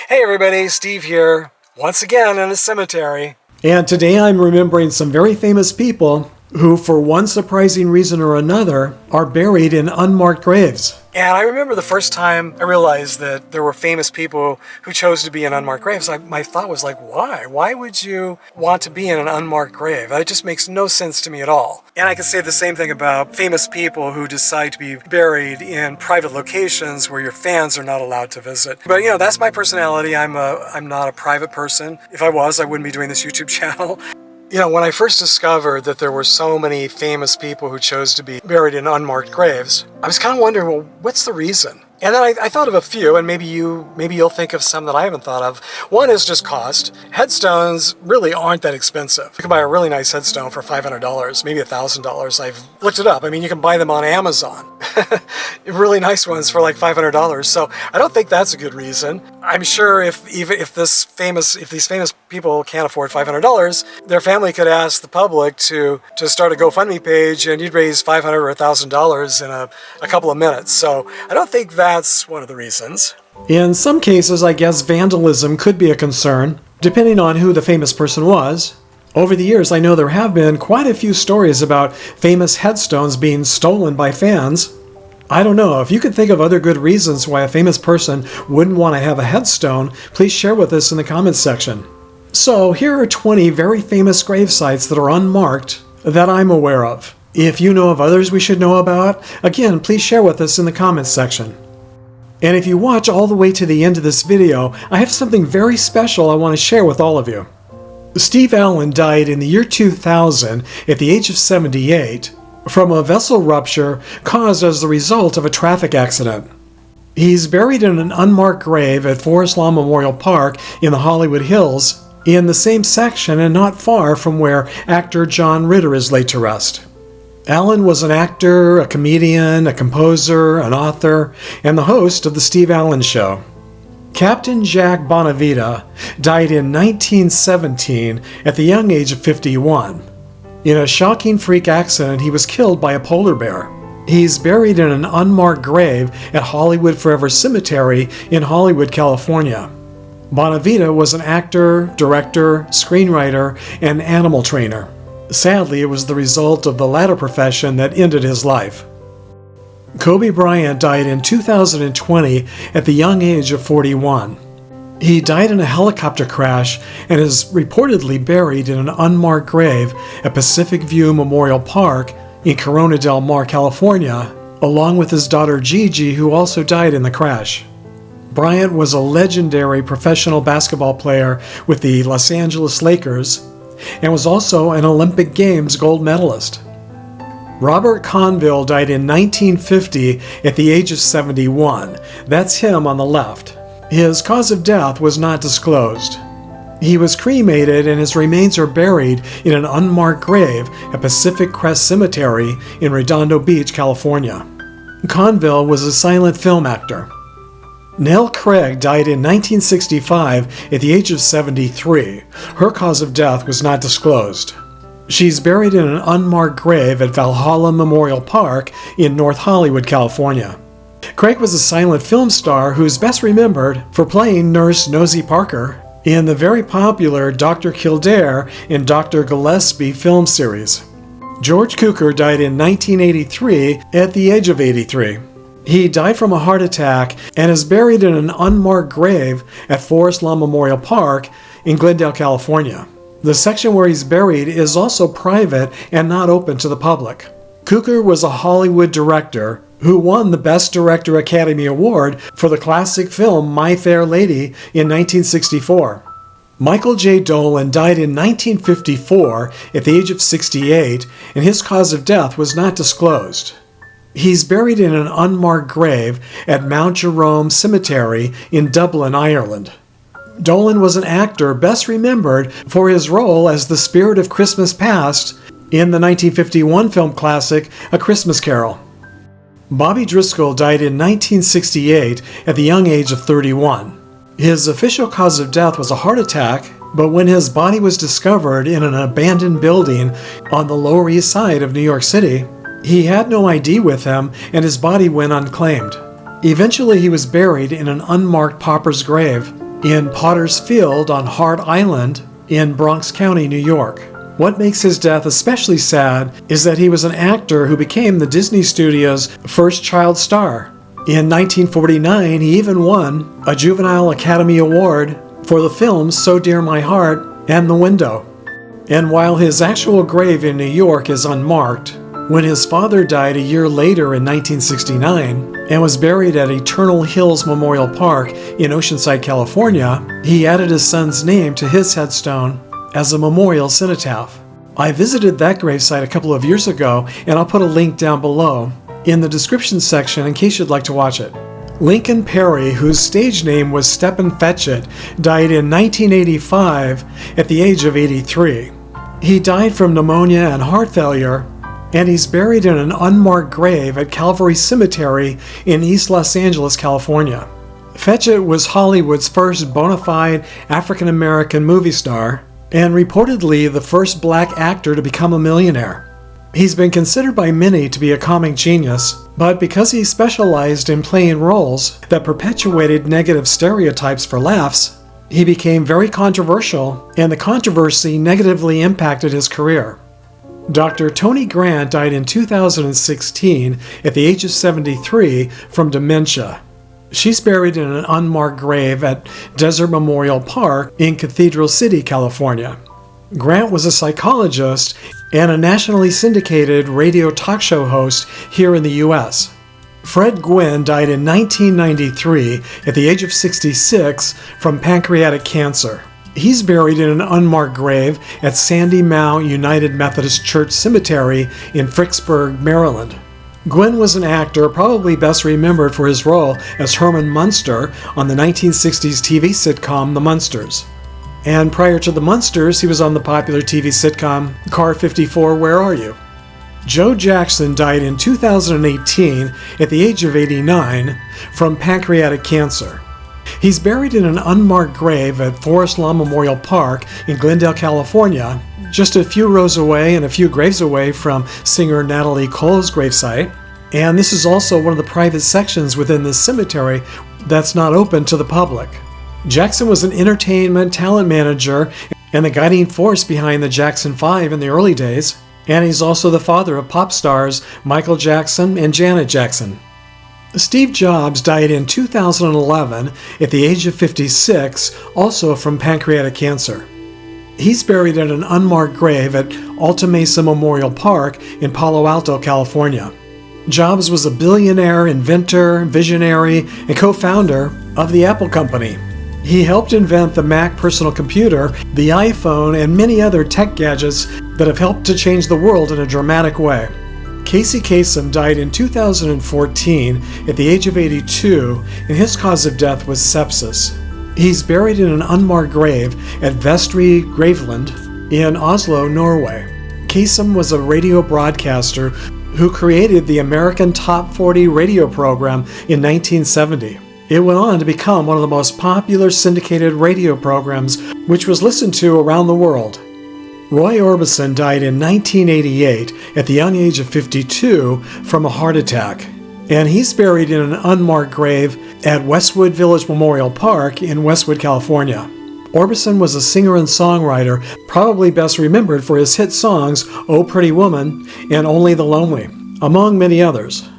Hey everybody, Steve here, once again in a cemetery. And today I'm remembering some very famous people who, for one surprising reason or another, are buried in unmarked graves. And I remember the first time I realized that there were famous people who chose to be in unmarked graves. My thought was like, why? Why would you want to be in an unmarked grave? It just makes no sense to me at all. And I can say the same thing about famous people who decide to be buried in private locations where your fans are not allowed to visit. But you know, that's my personality. I'm not a private person. If I was, I wouldn't be doing this YouTube channel. You know, when I first discovered that there were so many famous people who chose to be buried in unmarked graves, I was kind of wondering, well, what's the reason? And then I thought of a few, and maybe you'll think of some that I haven't thought of. One is just cost. Headstones really aren't that expensive. You can buy a really nice headstone for $500, maybe $1,000. I've looked it up. I mean, you can buy them on Amazon. Really nice ones for like $500. So I don't think that's a good reason. I'm sure if these famous people can't afford $500, their family could ask the public to start a GoFundMe page, and you'd raise $500 or $1,000 in a couple of minutes. So I don't think that's one of the reasons. In some cases, I guess vandalism could be a concern, depending on who the famous person was. Over the years, I know there have been quite a few stories about famous headstones being stolen by fans. I don't know, if you could think of other good reasons why a famous person wouldn't want to have a headstone, please share with us in the comments section. So here are 20 very famous grave sites that are unmarked that I'm aware of. If you know of others we should know about, again, please share with us in the comments section. And if you watch all the way to the end of this video, I have something very special I want to share with all of you. Steve Allen died in the year 2000 at the age of 78 from a vessel rupture caused as the result of a traffic accident. He's buried in an unmarked grave at Forest Lawn Memorial Park in the Hollywood Hills, in the same section and not far from where actor John Ritter is laid to rest. Allen was an actor, a comedian, a composer, an author, and the host of The Steve Allen Show. Captain Jack Bonavita died in 1917 at the young age of 51. In a shocking freak accident, he was killed by a polar bear. He's buried in an unmarked grave at Hollywood Forever Cemetery in Hollywood, California. Bonavita was an actor, director, screenwriter, and animal trainer. Sadly, it was the result of the latter profession that ended his life. Kobe Bryant died in 2020 at the young age of 41. He died in a helicopter crash and is reportedly buried in an unmarked grave at Pacific View Memorial Park in Corona del Mar, California, along with his daughter Gigi, who also died in the crash. Bryant was a legendary professional basketball player with the Los Angeles Lakers and was also an Olympic Games gold medalist. Robert Conville died in 1950 at the age of 71. That's him on the left. His cause of death was not disclosed. He was cremated and his remains are buried in an unmarked grave at Pacific Crest Cemetery in Redondo Beach, California. Conville was a silent film actor. Nell Craig died in 1965 at the age of 73. Her cause of death was not disclosed. She's buried in an unmarked grave at Valhalla Memorial Park in North Hollywood, California. Craig was a silent film star who's best remembered for playing Nurse Nosy Parker in the very popular Dr. Kildare and Dr. Gillespie film series. George Cukor died in 1983 at the age of 83. He died from a heart attack and is buried in an unmarked grave at Forest Lawn Memorial Park in Glendale, California. The section where he's buried is also private and not open to the public. Cukor was a Hollywood director who won the Best Director Academy Award for the classic film My Fair Lady in 1964. Michael J. Dolan died in 1954 at the age of 68, and his cause of death was not disclosed. He's buried in an unmarked grave at Mount Jerome Cemetery in Dublin, Ireland. Dolan was an actor best remembered for his role as the Spirit of Christmas Past in the 1951 film classic A Christmas Carol. Bobby Driscoll died in 1968 at the young age of 31. His official cause of death was a heart attack, but when his body was discovered in an abandoned building on the Lower East Side of New York City, he had no ID with him and his body went unclaimed. Eventually he was buried in an unmarked pauper's grave in Potter's Field on Hart Island in Bronx County, New York. What makes his death especially sad is that he was an actor who became the Disney Studio's first child star. In 1949, he even won a Juvenile Academy Award for the films So Dear My Heart and The Window. And while his actual grave in New York is unmarked, when his father died a year later in 1969 and was buried at Eternal Hills Memorial Park in Oceanside, California, he added his son's name to his headstone as a memorial cenotaph. I visited that gravesite a couple of years ago, and I'll put a link down below in the description section in case you'd like to watch it. Lincoln Perry, whose stage name was Stephen Fetchit, died in 1985 at the age of 83. He died from pneumonia and heart failure, and he's buried in an unmarked grave at Calvary Cemetery in East Los Angeles, California. Fetchit was Hollywood's first bona fide African-American movie star, and reportedly the first black actor to become a millionaire. He's been considered by many to be a comic genius, but because he specialized in playing roles that perpetuated negative stereotypes for laughs, he became very controversial, and the controversy negatively impacted his career. Dr. Tony Grant died in 2016 at the age of 73 from dementia. She's buried in an unmarked grave at Desert Memorial Park in Cathedral City, California. Grant was a psychologist and a nationally syndicated radio talk show host here in the U.S. Fred Gwynne died in 1993 at the age of 66 from pancreatic cancer. He's buried in an unmarked grave at Sandy Mount United Methodist Church Cemetery in Fricksburg, Maryland. Gwynne was an actor probably best remembered for his role as Herman Munster on the 1960s TV sitcom The Munsters. And prior to The Munsters, he was on the popular TV sitcom Car 54, Where Are You? Joe Jackson died in 2018 at the age of 89 from pancreatic cancer. He's buried in an unmarked grave at Forest Lawn Memorial Park in Glendale, California, just a few rows away and a few graves away from singer Natalie Cole's gravesite. And this is also one of the private sections within this cemetery that's not open to the public. Jackson was an entertainment talent manager and the guiding force behind the Jackson 5 in the early days, and he's also the father of pop stars Michael Jackson and Janet Jackson. Steve Jobs died in 2011 at the age of 56, also from pancreatic cancer. He's buried at an unmarked grave at Alta Mesa Memorial Park in Palo Alto, California. Jobs was a billionaire, inventor, visionary, and co-founder of the Apple Company. He helped invent the Mac personal computer, the iPhone, and many other tech gadgets that have helped to change the world in a dramatic way. Casey Kasem died in 2014 at the age of 82, and his cause of death was sepsis. He's buried in an unmarked grave at Vestry Graveland in Oslo, Norway. Kasem was a radio broadcaster who created the American Top 40 radio program in 1970. It went on to become one of the most popular syndicated radio programs, which was listened to around the world. Roy Orbison died in 1988 at the young age of 52 from a heart attack, and he's buried in an unmarked grave at Westwood Village Memorial Park in Westwood, California. Orbison was a singer and songwriter, probably best remembered for his hit songs Oh Pretty Woman and Only the Lonely, among many others.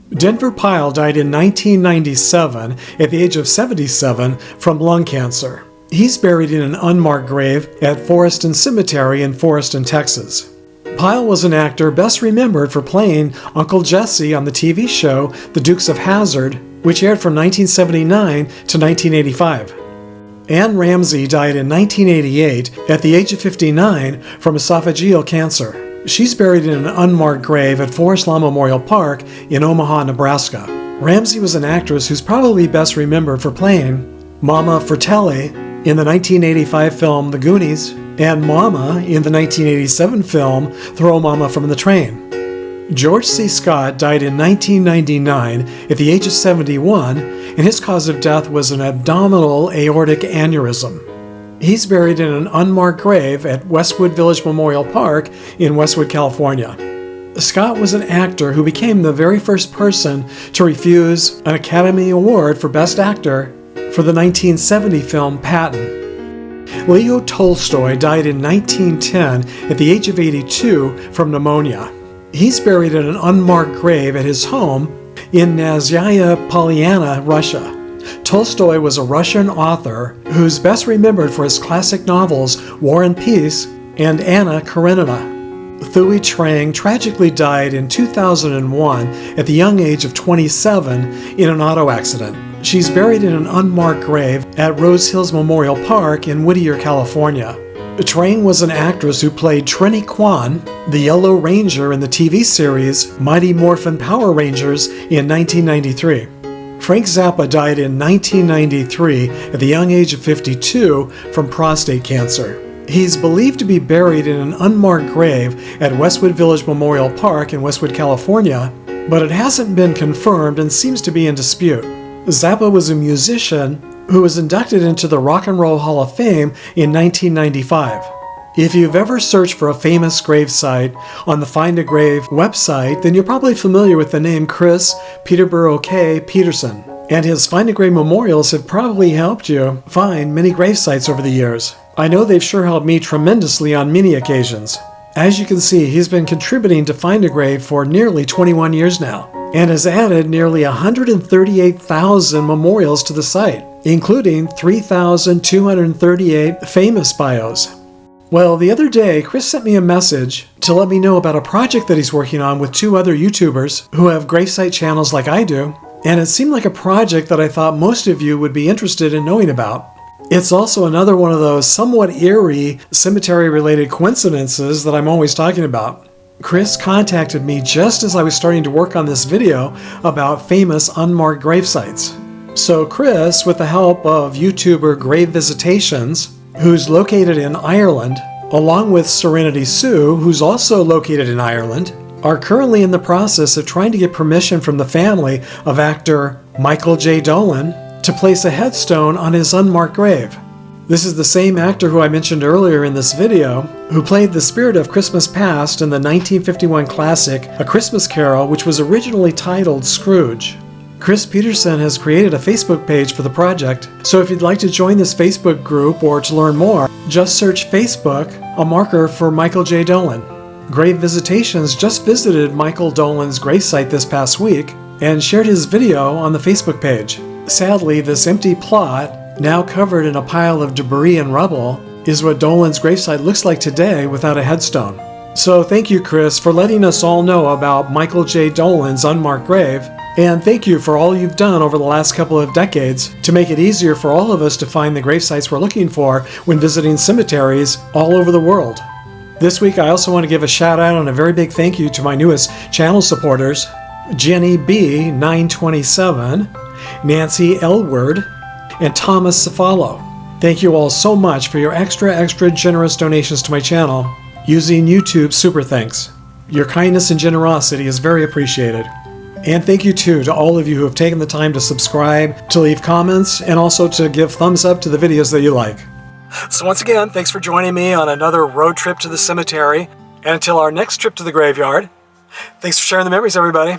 Denver Pyle died in 1997 at the age of 77 from lung cancer. He's buried in an unmarked grave at Forreston Cemetery in Forreston, Texas. Pyle was an actor best remembered for playing Uncle Jesse on the TV show The Dukes of Hazzard, which aired from 1979 to 1985. Anne Ramsey died in 1988 at the age of 59 from esophageal cancer. She's buried in an unmarked grave at Forest Lawn Memorial Park in Omaha, Nebraska. Ramsey was an actress who's probably best remembered for playing Mama Fratelli in the 1985 film The Goonies and Mama in the 1987 film Throw Mama from the Train. George C. Scott died in 1999 at the age of 71, and his cause of death was an abdominal aortic aneurysm. He's buried in an unmarked grave at Westwood Village Memorial Park in Westwood, California. Scott was an actor who became the very first person to refuse an Academy Award for Best Actor for the 1970 film Patton. Leo Tolstoy died in 1910 at the age of 82 from pneumonia. He's buried in an unmarked grave at his home in Nazyaya Polyana, Russia. Tolstoy was a Russian author who's best remembered for his classic novels War and Peace and Anna Karenina. Thuy Trang tragically died in 2001 at the young age of 27 in an auto accident. She's buried in an unmarked grave at Rose Hills Memorial Park in Whittier, California. Trang was an actress who played Trini Kwan, the Yellow Ranger in the TV series Mighty Morphin Power Rangers in 1993. Frank Zappa died in 1993 at the young age of 52 from prostate cancer. He's believed to be buried in an unmarked grave at Westwood Village Memorial Park in Westwood, California, but it hasn't been confirmed and seems to be in dispute. Zappa was a musician who was inducted into the Rock and Roll Hall of Fame in 1995. If you've ever searched for a famous gravesite on the Find a Grave website, then you're probably familiar with the name Chris Peterborough K. Peterson, and his Find a Grave memorials have probably helped you find many gravesites over the years. I know they've sure helped me tremendously on many occasions. As you can see, he's been contributing to Find a Grave for nearly 21 years now, and has added nearly 138,000 memorials to the site, including 3,238 famous bios. Well, the other day, Chris sent me a message to let me know about a project that he's working on with 2 other YouTubers who have gravesite channels like I do, and it seemed like a project that I thought most of you would be interested in knowing about. It's also another one of those somewhat eerie cemetery-related coincidences that I'm always talking about. Chris contacted me just as I was starting to work on this video about famous unmarked gravesites. So Chris, with the help of YouTuber Grave Visitations, who's located in Ireland, along with Serenity Sue, who's also located in Ireland, are currently in the process of trying to get permission from the family of actor Michael J. Dolan to place a headstone on his unmarked grave. This is the same actor who I mentioned earlier in this video, who played the spirit of Christmas Past in the 1951 classic A Christmas Carol, which was originally titled Scrooge. Chris Peterson has created a Facebook page for the project, so if you'd like to join this Facebook group or to learn more, just search Facebook, a marker for Michael J. Dolan. Grave Visitations just visited Michael Dolan's gravesite this past week and shared his video on the Facebook page. Sadly, this empty plot, now covered in a pile of debris and rubble, is what Dolan's gravesite looks like today without a headstone. So thank you, Chris, for letting us all know about Michael J. Dolan's unmarked grave, and thank you for all you've done over the last couple of decades to make it easier for all of us to find the gravesites we're looking for when visiting cemeteries all over the world. This week, I also want to give a shout out and a very big thank you to my newest channel supporters, Jenny B. 927, Nancy Elward, and Thomas Cefalo. Thank you all so much for your extra generous donations to my channel using YouTube Super Thanks. Your kindness and generosity is very appreciated. And thank you too to all of you who have taken the time to subscribe, to leave comments, and also to give thumbs up to the videos that you like. So once again, thanks for joining me on another road trip to the cemetery. And until our next trip to the graveyard, thanks for sharing the memories, everybody.